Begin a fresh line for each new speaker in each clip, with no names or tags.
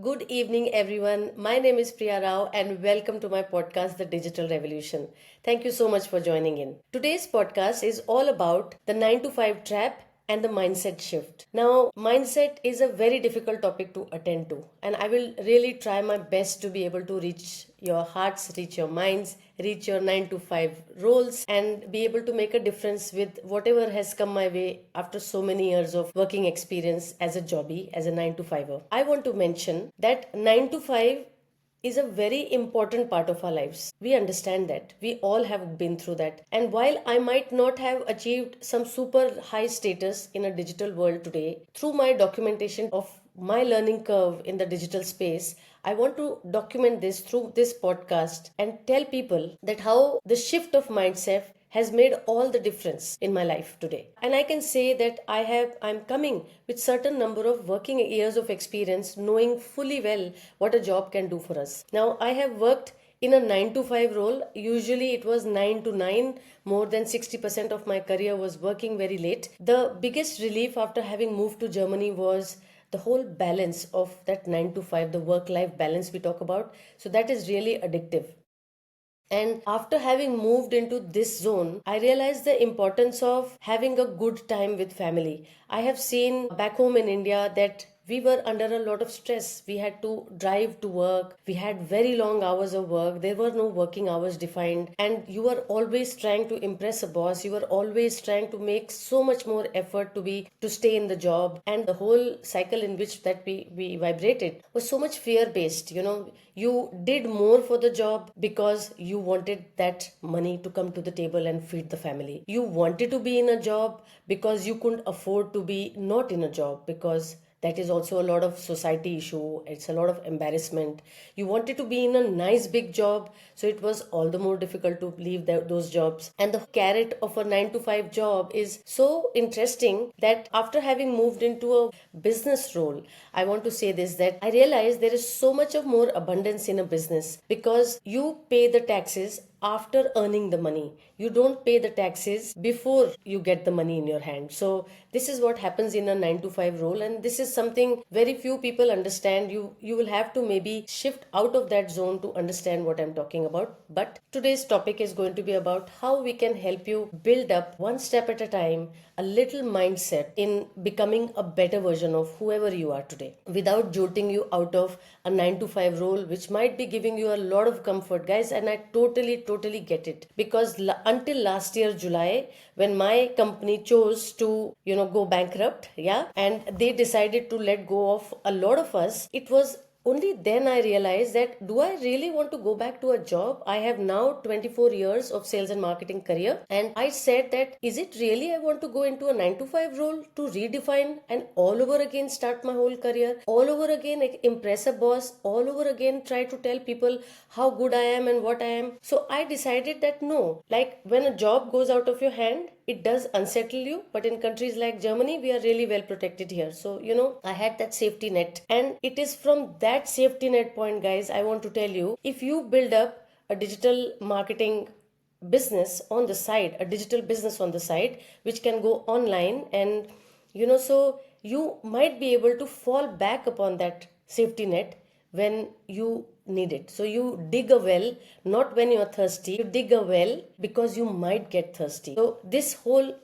Good evening, everyone. My name is Priya Rao, and welcome to my podcast, The Digital Revolution. Thank you so much for joining in. Today's podcast is all about the 9 to 5 trap and the mindset shift. Now, mindset is a very difficult topic to attend to, and I will really try my best to be able to reach your hearts, reach your minds, reach your 9 to 5 roles, and be able to make a difference with whatever has come my way after so many years of working experience as a jobbie, as a 9 to 5er. I want to mention that 9 to 5 is a very important part of our lives. We understand that. We all have been through that. And while I might not have achieved some super high status in a digital world today, through my documentation of my learning curve in the digital space, I want to document this through this podcast and tell people that how the shift of mindset has made all the difference in my life today. And I can say that I'm coming with certain number of working years of experience, knowing fully well what a job can do for us. Now I have worked in a 9 to 5 role. Usually it was 9 to 9. More than 60% of my career was working very late. The biggest relief after having moved to Germany was the whole balance of that 9 to 5, the work life balance we talk about. So that is really addictive. And after having moved into this zone, I realized the importance of having a good time with family. I have seen back home in India that we were under a lot of stress. We had to drive to work. We had very long hours of work. There were no working hours defined. And you were always trying to impress a boss. You were always trying to make so much more effort to stay in the job. And the whole cycle in which that we vibrated was so much fear based. You did more for the job because you wanted that money to come to the table and feed the family. You wanted to be in a job because you couldn't afford to be not in a job, because that is also a lot of society issue. It's a lot of embarrassment. You wanted to be in a nice big job, so it was all the more difficult to leave those jobs. And the carrot of a 9 to 5 job is so interesting that after having moved into a business role, I want to say this, that I realized there is so much of more abundance in a business because you pay the taxes after earning the money. You don't pay the taxes before you get the money in your hand. So this is what happens in a 9 to 5 role, and this is something very few people understand. You will have to maybe shift out of that zone to understand what I'm talking about. But today's topic is going to be about how we can help you build up one step at a time a little mindset in becoming a better version of whoever you are today, without jolting you out of a 9 to 5 role which might be giving you a lot of comfort, guys. And I totally get it, because until last year July, when my company chose to go bankrupt, and they decided to let go of a lot of us, it was only then I realized that, do I really want to go back to a job? I have now 24 years of sales and marketing career, and I said that, is it really I want to go into a 9 to 5 role to redefine and all over again start my whole career, all over again impress a boss, all over again try to tell people how good I am and what I am? So I decided that no, like when a job goes out of your hand, it does unsettle you, but in countries like Germany, we are really well protected here. So, I had that safety net, and it is from that safety net point, guys, I want to tell you, if you build up a digital marketing business on the side, a digital business on the side, which can go online, and so you might be able to fall back upon that safety net when you need it. So you dig a well, not when you're thirsty. You dig a well because you might get thirsty. So this whole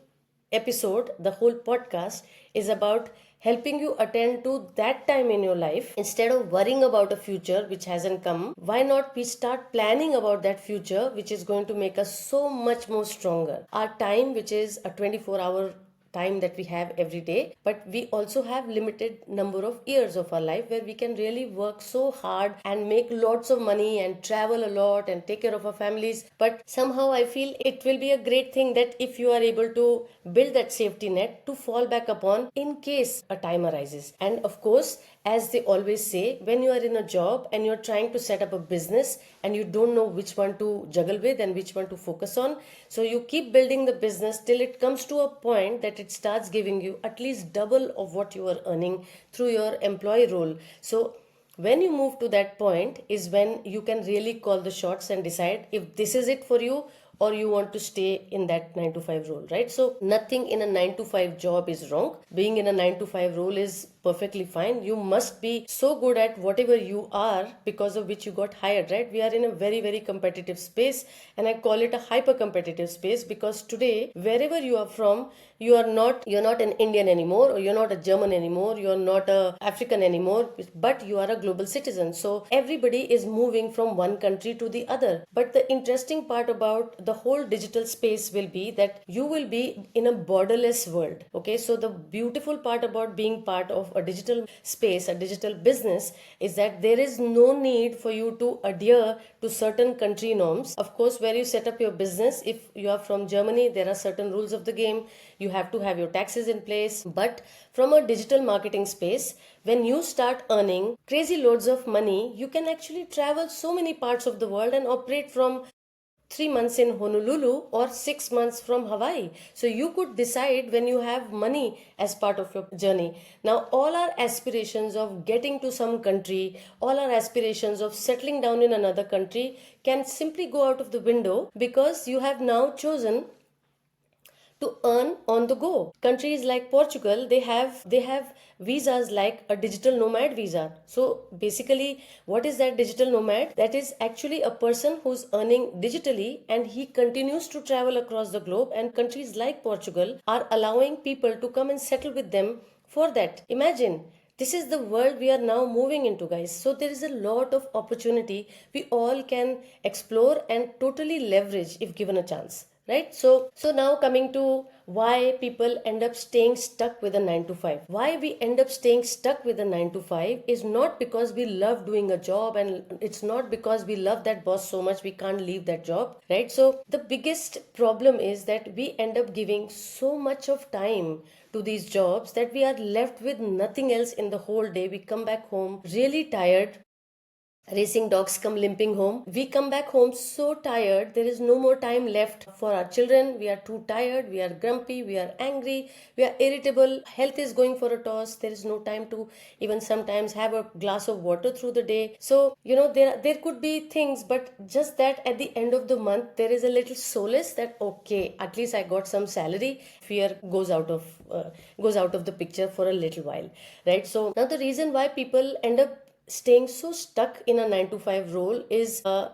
episode, the whole podcast, is about helping you attend to that time in your life. Instead of worrying about a future which hasn't come, why not we start planning about that future which is going to make us so much more stronger. Our time, which is a 24-hour time that we have every day, but we also have limited number of years of our life where we can really work so hard and make lots of money and travel a lot and take care of our families. But somehow I feel it will be a great thing that if you are able to build that safety net to fall back upon in case a time arises. And of course, as they always say, when you are in a job and you're trying to set up a business and you don't know which one to juggle with and which one to focus on, so you keep building the business till it comes to a point that it starts giving you at least double of what you are earning through your employee role. So when you move to that point is when you can really call the shots and decide if this is it for you or you want to stay in that 9 to 5 role, right? So nothing in a 9 to 5 job is wrong. Being in a 9 to 5 role is perfectly fine. You must be so good at whatever you are because of which you got hired, right? We are in a very, very competitive space, and I call it a hyper competitive space because today, wherever you are from, you're not an Indian anymore, or you're not a German anymore, you're not a African anymore, but you are a global citizen. So everybody is moving from one country to the other. But the interesting part about the whole digital space will be that you will be in a borderless world. Okay, so the beautiful part about being part of a digital space, a digital business, is that there is no need for you to adhere to certain country norms. Of course, where you set up your business, if you are from Germany, there are certain rules of the game. You have to have your taxes in place. But from a digital marketing space, when you start earning crazy loads of money, you can actually travel so many parts of the world and operate from 3 months in Honolulu or 6 months from Hawaii. So you could decide when you have money as part of your journey. Now, all our aspirations of getting to some country, all our aspirations of settling down in another country can simply go out of the window because you have now chosen to earn on the go. Countries like Portugal, they have visas like a digital nomad visa. So basically, what is that digital nomad? That is actually a person who's earning digitally and he continues to travel across the globe, and countries like Portugal are allowing people to come and settle with them for that. Imagine, this is the world we are now moving into, guys. So there is a lot of opportunity we all can explore and totally leverage if given a chance, right? So now coming to why people end up staying stuck with a 9 to 5. Why we end up staying stuck with a 9 to 5 is not because we love doing a job, and it's not because we love that boss so much we can't leave that job, right? So the biggest problem is that we end up giving so much of time to these jobs that we are left with nothing else in the whole day. We come back home really tired. Racing dogs come limping home. We come back home so tired, there is no more time left for our children. We are too tired, we are grumpy, we are angry, we are irritable. Health is going for a toss. There is no time to even sometimes have a glass of water through the day. So, there could be things, but just that at the end of the month, there is a little solace that, okay, at least I got some salary. Fear goes out of the picture for a little while, right? So now the reason why people end up staying so stuck in a 9 to 5 role is a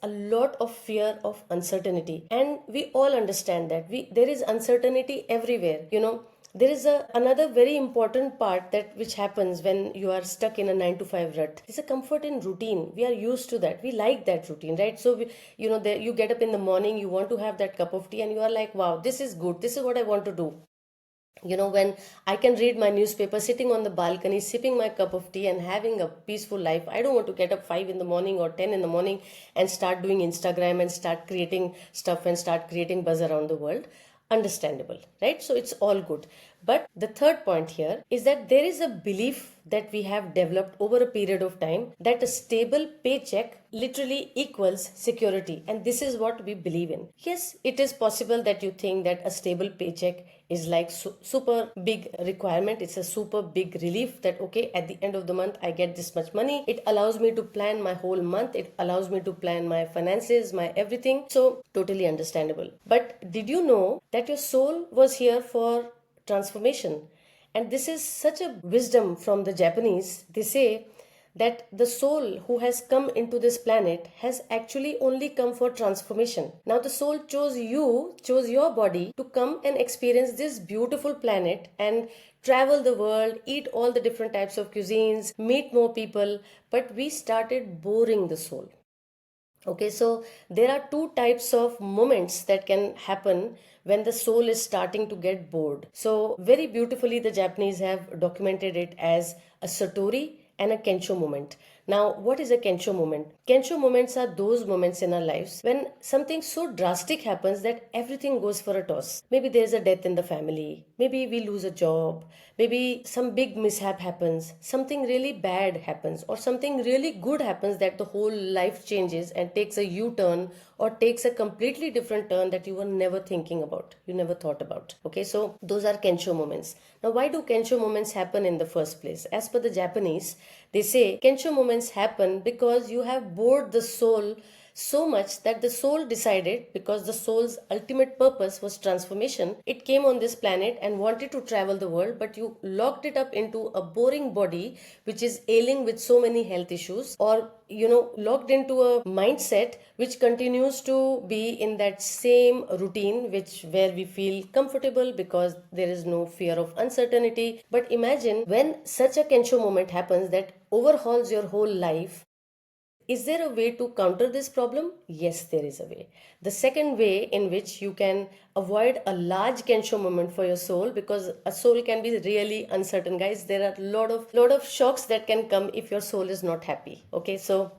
lot of fear of uncertainty, and we all understand that there is uncertainty everywhere. There is another very important part that which happens when you are stuck in a 9 to 5 rut. It's a comfort in routine. We are used to that. We like that routine, right? So you get up in the morning, you want to have that cup of tea, and you are like, wow, this is good, this is what I want to do. When I can read my newspaper sitting on the balcony, sipping my cup of tea and having a peaceful life. I don't want to get up 5 in the morning or 10 in the morning and start doing Instagram and start creating stuff and start creating buzz around the world. Understandable, right? So it's all good. But the third point here is that there is a belief that we have developed over a period of time that a stable paycheck literally equals security. And this is what we believe in. Yes, it is possible that you think that a stable paycheck is like super big requirement. It's a super big relief that, okay, at the end of the month, I get this much money. It allows me to plan my whole month. It allows me to plan my finances, my everything. So totally understandable. But did you know that your soul was here for transformation? And this is such a wisdom from the Japanese. They say that the soul who has come into this planet has actually only come for transformation. Now the soul chose your body to come and experience this beautiful planet and travel the world, eat all the different types of cuisines, meet more people, but we started boring the soul. Okay, so there are two types of moments that can happen when the soul is starting to get bored. So, very beautifully, the Japanese have documented it as a satori and a kensho moment. Now, what is a kensho moment? Kensho moments are those moments in our lives when something so drastic happens that everything goes for a toss. Maybe there's a death in the family, maybe we lose a job, maybe some big mishap happens, something really bad happens, or something really good happens that the whole life changes and takes a U-turn or takes a completely different turn that you were never thinking about, you never thought about. Okay, so those are kensho moments. Now, why do kensho moments happen in the first place? As per the Japanese, they say kensho moments happen because you have bored the soul So much that the soul decided, because the soul's ultimate purpose was transformation, it came on this planet and wanted to travel the world, but you locked it up into a boring body which is ailing with so many health issues, or locked into a mindset which continues to be in that same routine, which where we feel comfortable because there is no fear of uncertainty. But imagine when such a kensho moment happens that overhauls your whole life. Is there a way to counter this problem? Yes, there is a way. The second way in which you can avoid a large kensho moment for your soul, because a soul can be really uncertain, guys. There are a lot of shocks that can come if your soul is not happy. Okay, so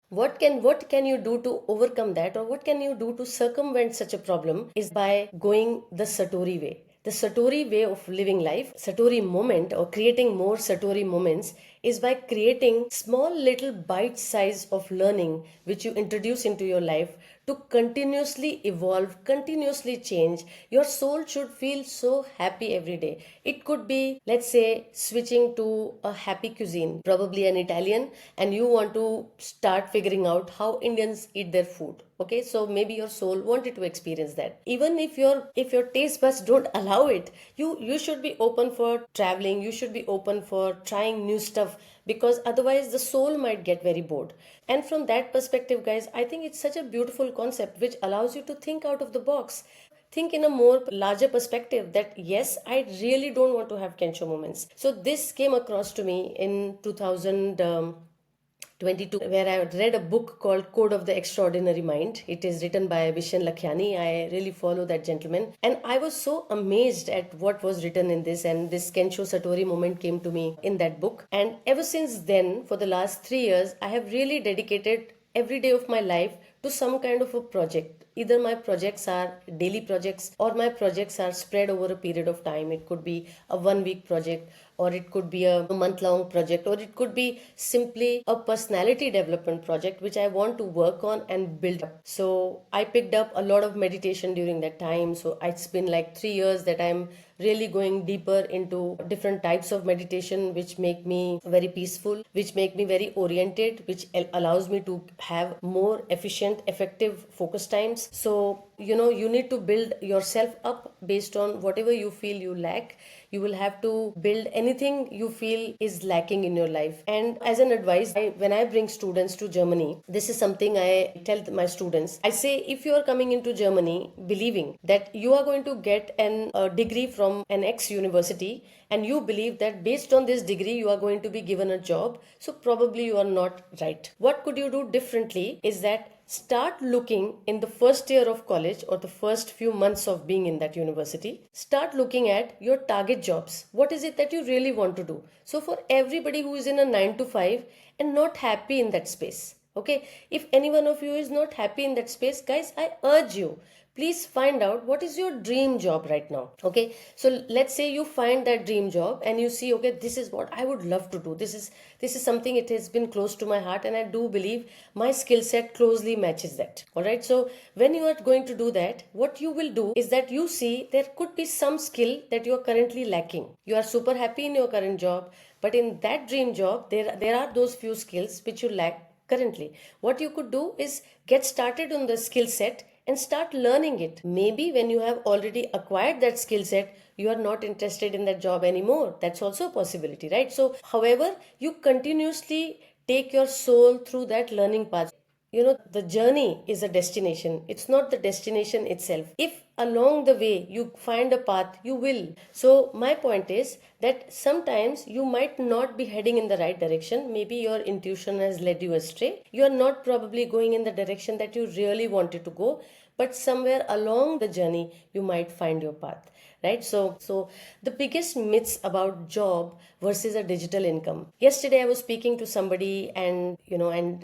what can you do to overcome that, or what can you do to circumvent such a problem, is by going the Satori way. The Satori way of living life, Satori moment, or creating more Satori moments, is by creating small little bite size of learning which you introduce into your life to continuously evolve, continuously change. Your soul should feel so happy every day. It could be, let's say, switching to a happy cuisine, probably an Italian, and you want to start figuring out how Indians eat their food. Okay, so maybe your soul wanted to experience that. Even if your taste buds don't allow it, you should be open for traveling, you should be open for trying new stuff, because otherwise the soul might get very bored. And from that perspective, guys, I think it's such a beautiful concept which allows you to think out of the box, think in a more larger perspective, that yes, I really don't want to have kensho moments. So this came across to me in 2022, where I read a book called Code of the Extraordinary Mind. It is written by Vishen Lakhiani. I really follow that gentleman. And I was so amazed at what was written in this, and this Kensho Satori moment came to me in that book. And ever since then, for the last 3 years, I have really dedicated every day of my life to some kind of a project. Either my projects are daily projects, or my projects are spread over a period of time. It could be a 1 week project, or it could be a month long project, or it could be simply a personality development project which I want to work on and build up. So I picked up a lot of meditation during that time. So it's been like 3 years that I'm really going deeper into different types of meditation which make me very peaceful, which make me very oriented, which allows me to have more efficient, effective focus times. So you need to build yourself up based on whatever you feel you lack. You will have to build anything you feel is lacking in your life. And as an advice, when I bring students to Germany, this is something I tell my students. I say, if you are coming into Germany believing that you are going to get a degree from an X university, and you believe that based on this degree you are going to be given a job, so probably you are not right. What could you do differently is that start looking in the first year of college, or the first few months of being in that university. Start looking at your target jobs. What is it that you really want to do? So for everybody who is in a 9 to 5 and not happy in that space, okay, if any one of you is not happy in that space, guys, I urge you, please find out what is your dream job right now. Okay, so let's say you find that dream job and you see, okay, this is what I would love to do. This is something, it has been close to my heart, and I do believe my skill set closely matches that. All right, so when you are going to do that, what you will do is that you see there could be some skill that you are currently lacking. You are super happy in your current job, but in that dream job there are those few skills which you lack currently. What you could do is get started on the skill set and start learning it. Maybe when you have already acquired that skill set, you are not interested in that job anymore. That's also a possibility, right? So however, you continuously take your soul through that learning path. The journey is a destination, it's not the destination itself. If along the way you find a path, you will. So my point is that sometimes you might not be heading in the right direction. Maybe your intuition has led you astray. You are not probably going in the direction that you really wanted to go, but somewhere along the journey you might find your path, right? So the biggest myths about job versus a digital income. Yesterday I was speaking to somebody, and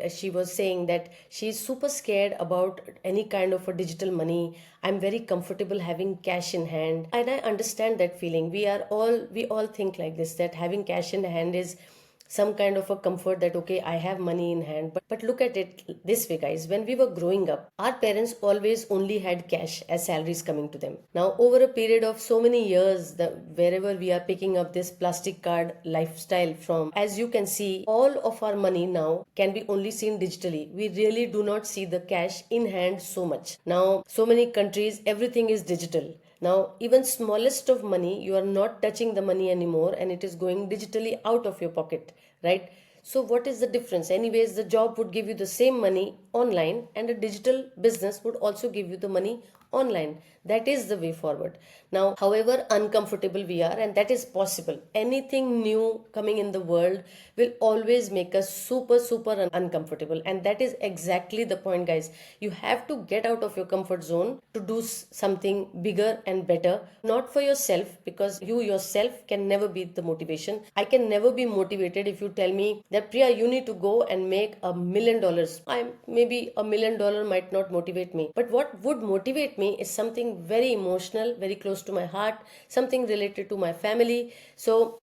she was saying that she's super scared about any kind of a digital money. I'm very comfortable having cash in hand, and I understand that feeling. We all think like this, that having cash in hand is some kind of a comfort that okay, I have money in hand. But look at it this way, guys. When we were growing up, our parents always only had cash as salaries coming to them. Now over a period of so many years, wherever we are picking up this plastic card lifestyle from, as you can see, all of our money now can be only seen digitally. We really do not see the cash in hand so much. Now so many countries, everything is digital. Now, even smallest of money, you are not touching the money anymore and it is going digitally out of your pocket, right? So, what is the difference? Anyways, the job would give you the same money online, and a digital business would also give you the money online. That is the way forward. Now, however uncomfortable we are, and that is possible, anything new coming in the world will always make us super uncomfortable. And that is exactly the point, guys. You have to get out of your comfort zone to do something bigger and better, not for yourself, because you yourself can never be the motivation. I can never be motivated if you tell me that Priya, you need to go and make $1 million. I maybe $1 million might not motivate me, but what would motivate me is something very emotional, very close to my heart, something related to my family. So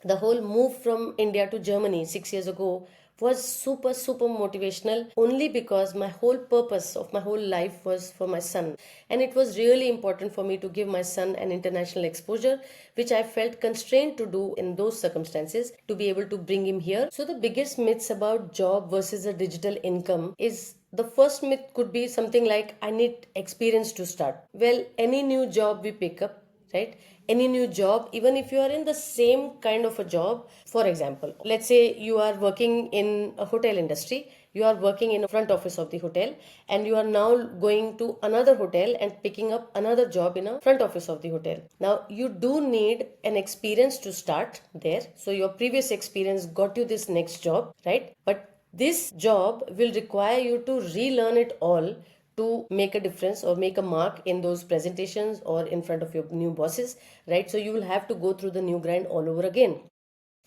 the whole move from India to Germany 6 years ago was super motivational, only because my whole purpose of my whole life was for my son, and it was really important for me to give my son an international exposure, which I felt constrained to do in those circumstances, to be able to bring him here. So the biggest myths about job versus a digital income is, the first myth could be something like, I need experience to start. Well, any new job we pick up, right, any new job, even if you are in the same kind of a job, for example, let's say you are working in a hotel industry, you are working in a front office of the hotel, and you are now going to another hotel and picking up another job in a front office of the hotel. Now you do need an experience to start there, so your previous experience got you this next job, right? But this job will require you to relearn it all to make a difference or make a mark in those presentations or in front of your new bosses, right? So you will have to go through the new grind all over again.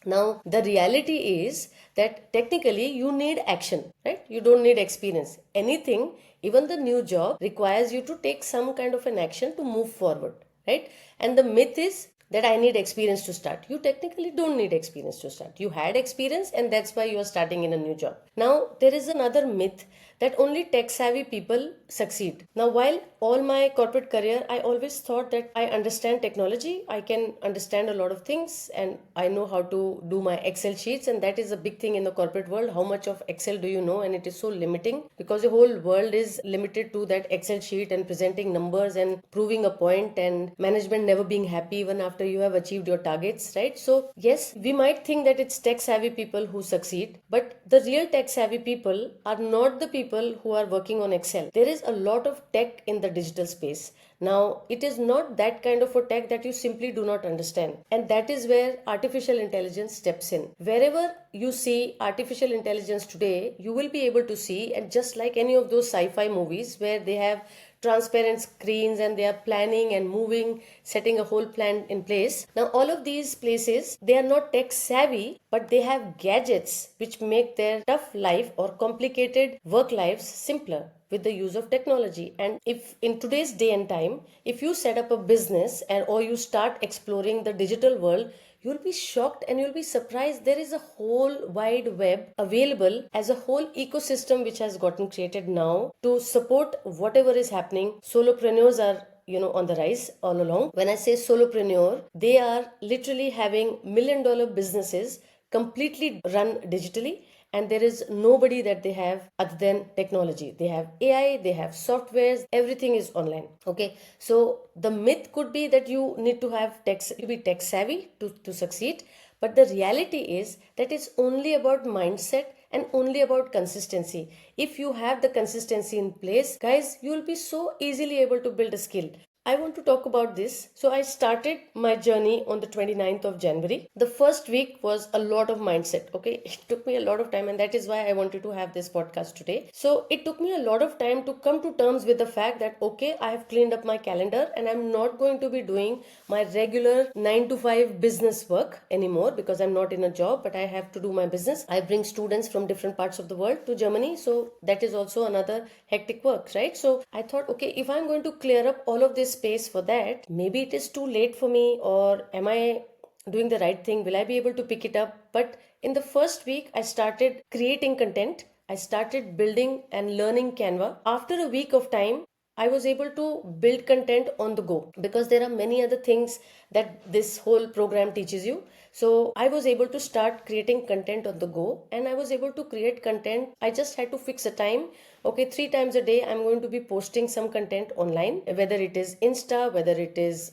Now, the reality is that technically you need action, right? You don't need experience. Anything, even the new job, requires you to take some kind of an action to move forward, right? And the myth is that I need experience to start. You technically don't need experience to start. You had experience, and that's why you are starting in a new job. Now, there is another myth that only tech savvy people succeed. Now, while all my corporate career, I always thought that I understand technology, I can understand a lot of things, and I know how to do my Excel sheets, and that is a big thing in the corporate world. How much of Excel do you know? And it is so limiting, because the whole world is limited to that Excel sheet and presenting numbers and proving a point, and management never being happy even after you have achieved your targets, right? So yes, we might think that it's tech savvy people who succeed, but the real tech savvy people are not the people who are working on Excel. There is a lot of tech in the digital space. Now, it is not that kind of a tech that you simply do not understand. And that is where artificial intelligence steps in. Wherever you see artificial intelligence today, you will be able to see, and just like any of those sci-fi movies where they have transparent screens and they are planning and moving, setting a whole plan in place. Now, all of these places, they are not tech savvy, but they have gadgets which make their tough life or complicated work lives simpler with the use of technology. And if in today's day and time, if you set up a business or you start exploring the digital world, you'll be shocked and you'll be surprised. There is a whole wide web available as a whole ecosystem which has gotten created now to support whatever is happening. Solopreneurs are on the rise all along. When I say solopreneur, they are literally having $1 million businesses completely run digitally, and there is nobody that they have other than technology. They have AI, they have softwares, everything is online. Okay, so the myth could be that you need to have to be tech savvy to succeed, but the reality is that it's only about mindset and only about consistency. If you have the consistency in place, guys, you will be so easily able to build a skill. I want to talk about this. So I started my journey on the 29th of January. The first week was a lot of mindset. Okay. It took me a lot of time, and that is why I wanted to have this podcast today. So it took me a lot of time to come to terms with the fact that, okay, I have cleaned up my calendar and I'm not going to be doing my regular 9 to 5 business work anymore, because I'm not in a job, but I have to do my business. I bring students from different parts of the world to Germany. So that is also another hectic work, right? So I thought, okay, if I'm going to clear up all of this space for that, maybe it is too late for me, or am I doing the right thing? Will I be able to pick it up? But in the first week, I started creating content. I started building and learning Canva. After a week of time, I was able to build content on the go, because there are many other things that this whole program teaches you. So I was able to start creating content on the go, and I was able to create content. I just had to fix a time. Okay, 3 times a day, I'm going to be posting some content online, whether it is Insta, whether it is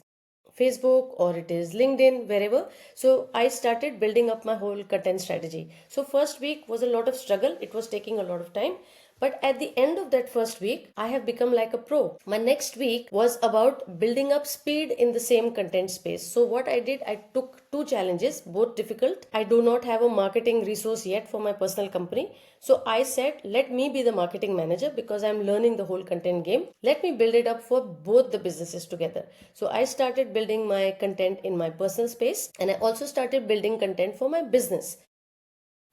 Facebook, or it is LinkedIn, wherever. So I started building up my whole content strategy. So first week was a lot of struggle. It was taking a lot of time. But at the end of that first week, I have become like a pro. My next week was about building up speed in the same content space. So what I did, I took two challenges, both difficult. I do not have a marketing resource yet for my personal company. So I said, let me be the marketing manager, because I'm learning the whole content game. Let me build it up for both the businesses together. So I started building my content in my personal space, and I also started building content for my business.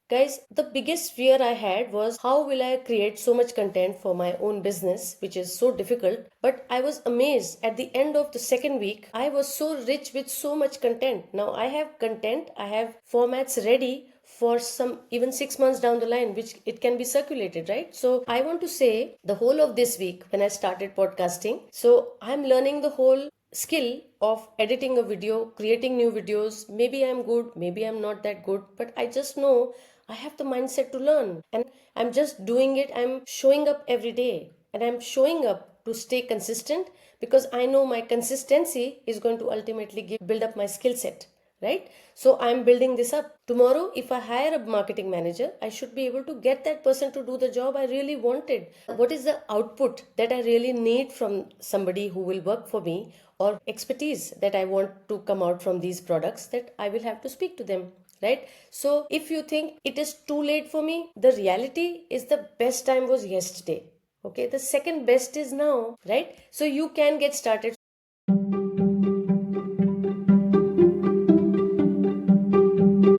Guys, the biggest fear I had was, how will I create so much content for my own business, which is so difficult. But I was amazed at the end of the second week. I was so rich with so much content. Now I have content, I have formats ready for some even 6 months down the line, which it can be circulated, right? So I want to say, the whole of this week when I started podcasting, so I'm learning the whole skill of editing a video, creating new videos. Maybe I'm good, maybe I'm not that good, but I just know I have the mindset to learn, and I'm just doing it. I'm showing up every day, and I'm showing up to stay consistent, because I know my consistency is going to ultimately build up my skill set, right? So I'm building this up. Tomorrow, if I hire a marketing manager, I should be able to get that person to do the job I really wanted. What is the output that I really need from somebody who will work for me, or expertise that I want to come out from these products, that I will have to speak to them, right? So if you think it is too late for me, the reality is the best time was yesterday. Okay, the second best is now, right? So you can get started.